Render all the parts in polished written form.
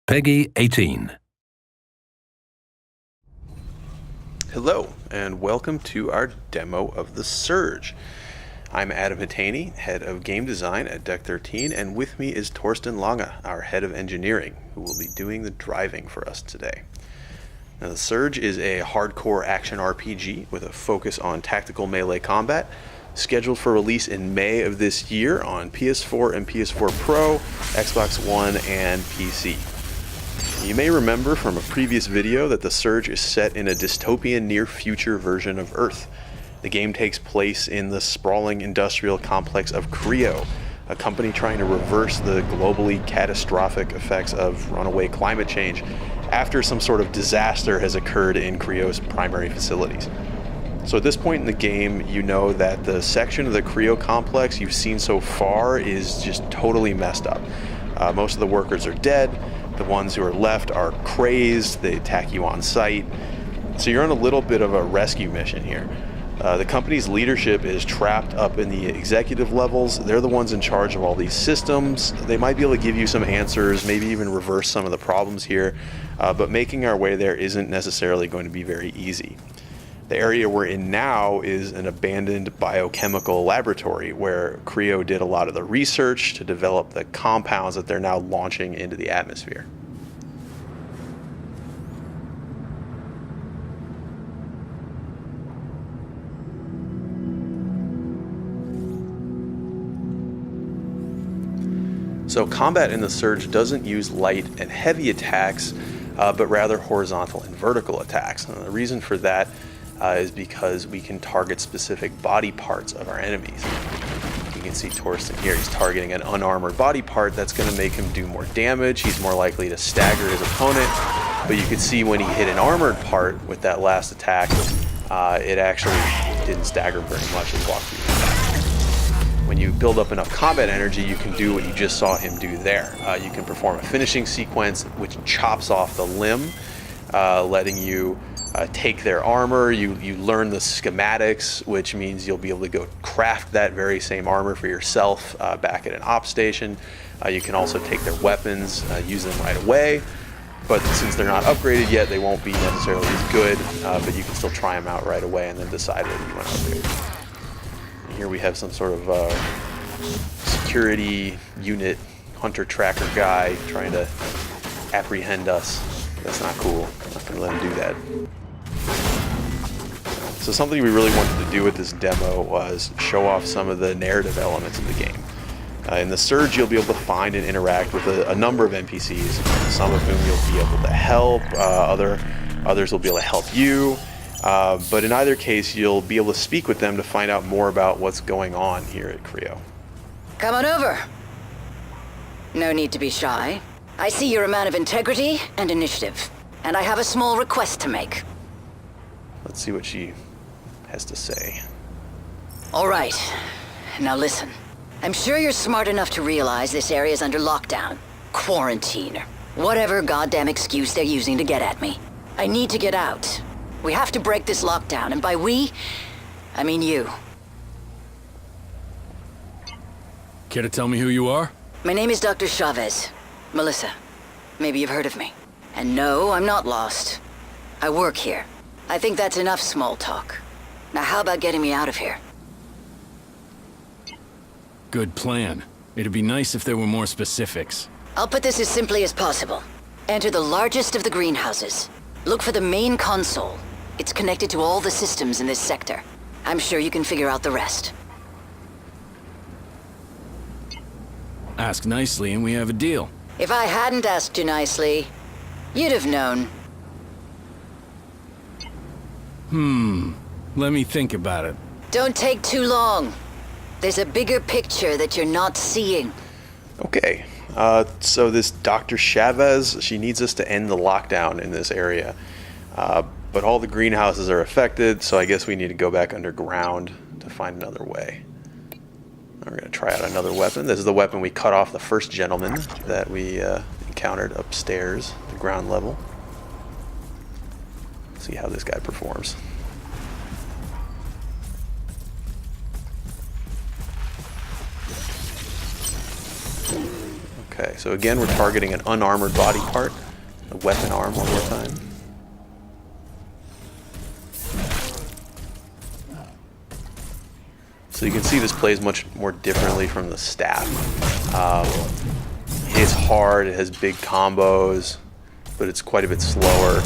Peggy 18. Hello, and welcome to our demo of The Surge. I'm Adam Hatani, head of game design at Deck 13, and with me is Torsten Lange, our head of engineering, who will be doing the driving for us today. Now, The Surge is a hardcore action RPG with a focus on tactical melee combat, scheduled for release in May of this year on PS4 and PS4 Pro, Xbox One, and PC. You may remember from a previous video that The Surge is set in a dystopian near-future version of Earth. The game takes place in the sprawling industrial complex of Creo, a company trying to reverse the globally catastrophic effects of runaway climate change after some sort of disaster has occurred in Creo's primary facilities. So at this point in the game, you know that the section of the Creo complex you've seen so far is just totally messed up. Most of the workers are dead. The ones who are left are crazed. They attack you on sight. So you're on a little bit of a rescue mission here. The company's leadership is trapped up in the executive levels. They're the ones in charge of all these systems. They might be able to give you some answers, maybe even reverse some of the problems here, but making our way there isn't necessarily going to be very easy. The area we're in now is an abandoned biochemical laboratory where Creo did a lot of the research to develop the compounds that they're now launching into the atmosphere. So combat in The Surge doesn't use light and heavy attacks, but rather horizontal and vertical attacks. And the reason for that is because we can target specific body parts of our enemies. You can see Torsten here, he's targeting an unarmored body part that's going to make him do more damage. He's more likely to stagger his opponent, but you can see when he hit an armored part with that last attack, it actually didn't stagger very much and walked through the attack. When you build up enough combat energy, you can do what you just saw him do there. You can perform a finishing sequence which chops off the limb, letting you take their armor. You learn the schematics, which means you'll be able to go craft that very same armor for yourself back at an op station. You can also take their weapons, use them right away, but since they're not upgraded yet, they won't be necessarily as good, but you can still try them out right away and then decide whether you want to upgrade. And here we have some sort of security unit hunter tracker guy trying to apprehend us. That's not cool. I'm not going to let him do that. So something we really wanted to do with this demo was show off some of the narrative elements of the game. In The Surge, you'll be able to find and interact with a number of NPCs, some of whom you'll be able to help, others will be able to help you, but in either case, you'll be able to speak with them to find out more about what's going on here at Creo. Come on over. No need to be shy. I see you're a man of integrity and initiative, and I have a small request to make. Let's see what she has to say. All right. Now listen. I'm sure you're smart enough to realize this area's under lockdown, quarantine, or whatever goddamn excuse they're using to get at me. I need to get out. We have to break this lockdown, and by we, I mean you. Care to tell me who you are? My name is Dr. Chavez. Melissa. Maybe you've heard of me. And no, I'm not lost. I work here. I think that's enough small talk. Now how about getting me out of here? Good plan. It'd be nice if there were more specifics. I'll put this as simply as possible. Enter the largest of the greenhouses. Look for the main console. It's connected to all the systems in this sector. I'm sure you can figure out the rest. Ask nicely and we have a deal. If I hadn't asked you nicely, you'd have known. Let me think about it. Don't take too long. There's a bigger picture that you're not seeing. Okay, so this Dr. Chavez, she needs us to end the lockdown in this area. But all the greenhouses are affected, so I guess we need to go back underground to find another way. We're going to try out another weapon. This is the weapon we cut off the first gentleman that we encountered upstairs, the ground level. See how this guy performs. Okay, so again, we're targeting an unarmored body part. A weapon arm one more time. So you can see this plays much more differently from the staff. It's hard, it has big combos, but it's quite a bit slower.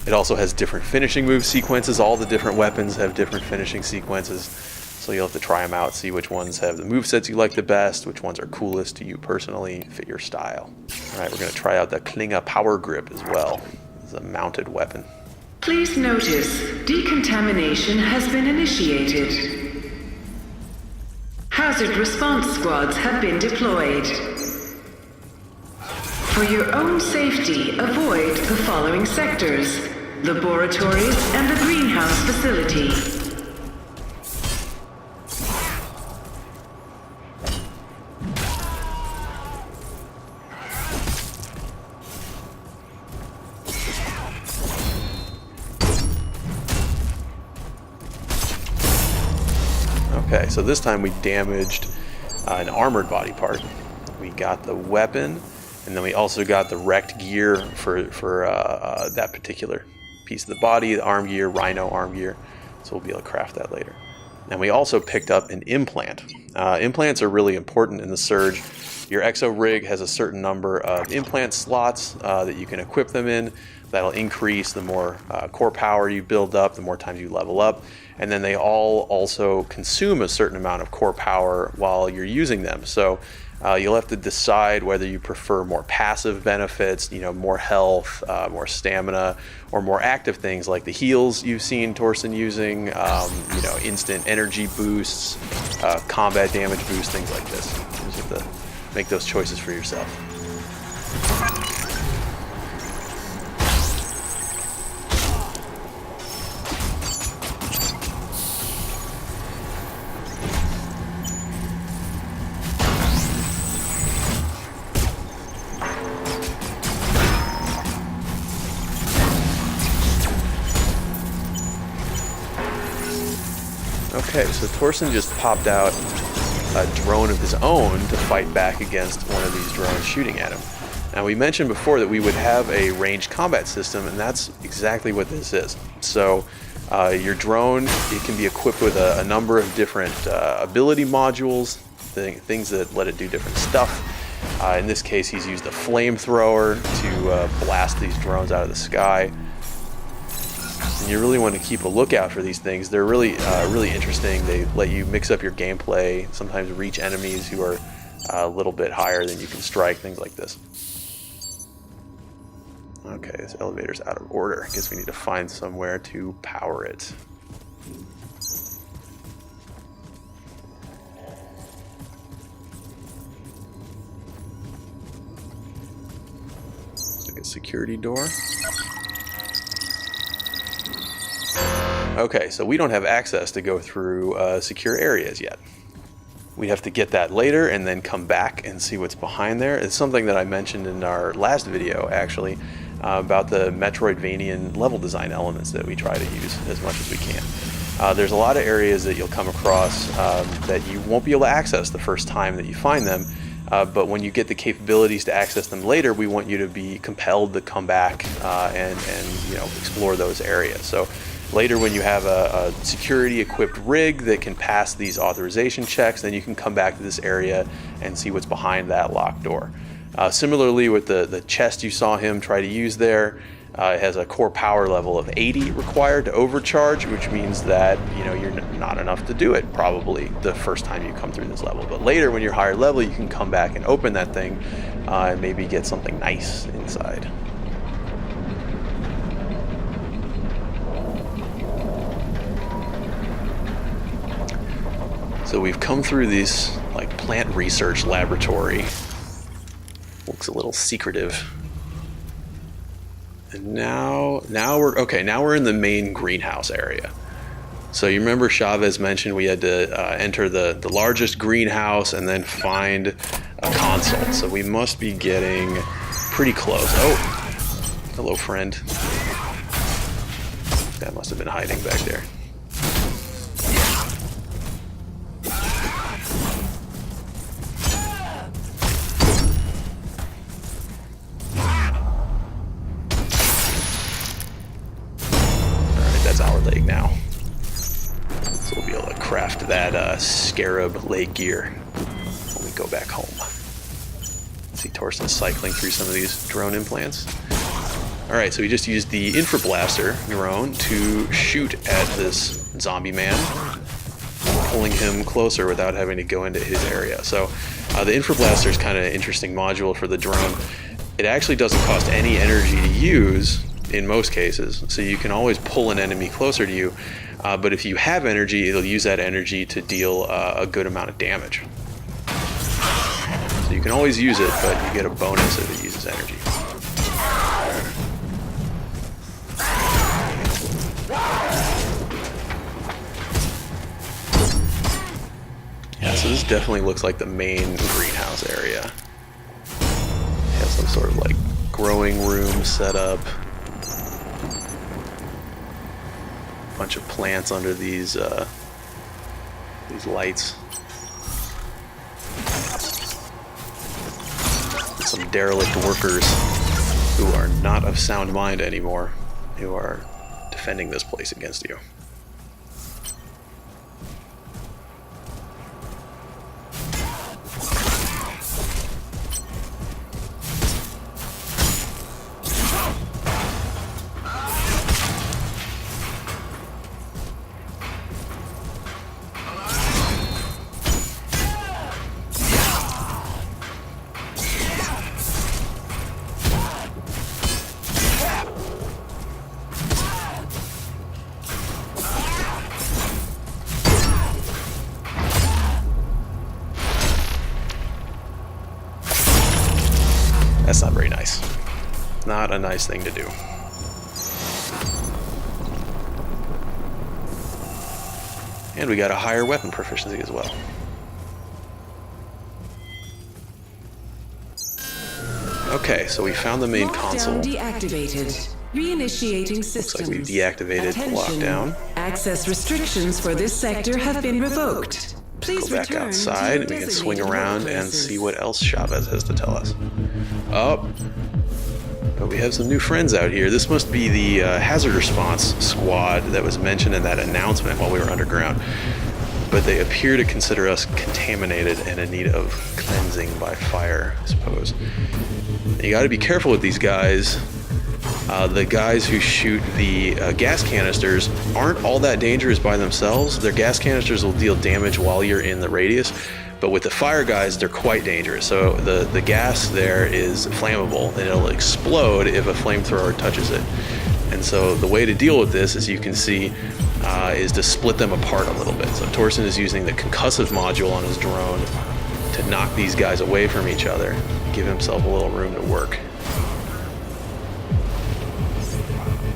It also has different finishing move sequences. All the different weapons have different finishing sequences. So you'll have to try them out, see which ones have the movesets you like the best, which ones are coolest to you personally, fit your style. All right, we're going to try out the Klinga Power Grip as well. It's a mounted weapon. Please notice, decontamination has been initiated. Hazard response squads have been deployed. For your own safety, avoid the following sectors: laboratories and the greenhouse facility. Okay, so this time we damaged an armored body part. We got the weapon, and then we also got the wrecked gear for that particular piece of the body, the arm gear, Rhino arm gear. So we'll be able to craft that later. And we also picked up an implant. Implants are really important in the Surge. Your Exo rig has a certain number of implant slots that you can equip them in. That'll increase the more core power you build up, the more times you level up. And then they all also consume a certain amount of core power while you're using them. So you'll have to decide whether you prefer more passive benefits, more health, more stamina, or more active things like the heals you've seen Torsten using, instant energy boosts, combat damage boosts, things like this. You just have to make those choices for yourself. Okay, so Torsten just popped out a drone of his own to fight back against one of these drones shooting at him. Now, we mentioned before that we would have a ranged combat system, and that's exactly what this is. So your drone, it can be equipped with a number of different ability modules, things that let it do different stuff. In this case, he's used a flamethrower to blast these drones out of the sky. And you really want to keep a lookout for these things. They're really interesting. They let you mix up your gameplay, sometimes reach enemies who are a little bit higher than you can strike, things like this. Okay, this elevator's out of order. I guess we need to find somewhere to power it. Like a security door. Okay, so we don't have access to go through secure areas yet. We have to get that later and then come back and see what's behind there. It's something that I mentioned in our last video, actually, about the Metroidvanian level design elements that we try to use as much as we can. There's a lot of areas that you'll come across that you won't be able to access the first time that you find them, but when you get the capabilities to access them later, we want you to be compelled to come back and explore those areas. So later, when you have a security-equipped rig that can pass these authorization checks, then you can come back to this area and see what's behind that locked door. Similarly, with the chest you saw him try to use there, it has a core power level of 80 required to overcharge, which means that you're not enough to do it probably the first time you come through this level. But later, when you're higher level, you can come back and open that thing and maybe get something nice inside. So we've come through this plant research laboratory. Looks a little secretive. And now we're in the main greenhouse area. So you remember Chavez mentioned we had to enter the largest greenhouse and then find a console. So we must be getting pretty close. Oh, hello, friend. That must have been hiding back there. that Scarab leg gear when we go back home. See Torsten cycling through some of these drone implants. Alright, so we just used the Infrablaster drone to shoot at this zombie man, pulling him closer without having to go into his area. So the Infrablaster is kind of an interesting module for the drone. It actually doesn't cost any energy to use in most cases, so you can always pull an enemy closer to you, but if you have energy, it'll use that energy to deal a good amount of damage. So you can always use it, but you get a bonus if it uses energy. Yeah, so this definitely looks like the main greenhouse area. It has some sort of like growing room set up. Bunch of plants under these lights. Some derelict workers who are not of sound mind anymore, who are defending this place against you. That's not very nice. Not a nice thing to do. And we got a higher weapon proficiency as well. Okay, so we found the main console. Lockdown deactivated. Reinitiating systems. Looks like we've deactivated lockdown. Access restrictions for this sector have been revoked. Please Go back return outside to and we can swing designated around and workplaces. see what else Chavez has to tell us. Oh, but we have some new friends out here. This must be the hazard response squad that was mentioned in that announcement while we were underground. But they appear to consider us contaminated and in need of cleansing by fire, I suppose. And you got to be careful with these guys. The guys who shoot the gas canisters aren't all that dangerous by themselves. Their gas canisters will deal damage while you're in the radius, but with the fire guys, they're quite dangerous. So the gas there is flammable, and it'll explode if a flamethrower touches it. And so the way to deal with this, as you can see, is to split them apart a little bit. So Torsten is using the concussive module on his drone to knock these guys away from each other, give himself a little room to work.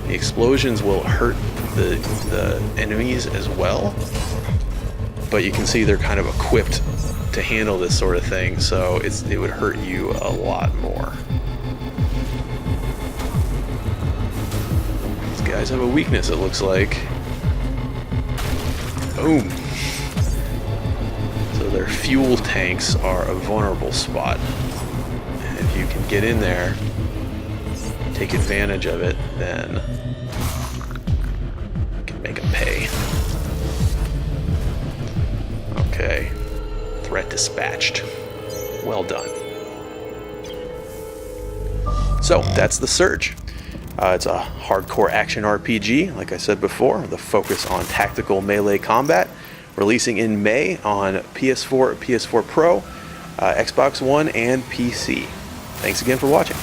The explosions will hurt the enemies as well, but you can see they're kind of equipped to handle this sort of thing, so it would hurt you a lot more. These guys have a weakness, it looks like. Boom. So their fuel tanks are a vulnerable spot, and if you can get in there, take advantage of it, then you can make them pay. Okay. Threat dispatched. Well done. So, that's The Surge. It's a hardcore action RPG, like I said before, with a focus on tactical melee combat, releasing in May on PS4, PS4 Pro, Xbox One, and PC. Thanks again for watching.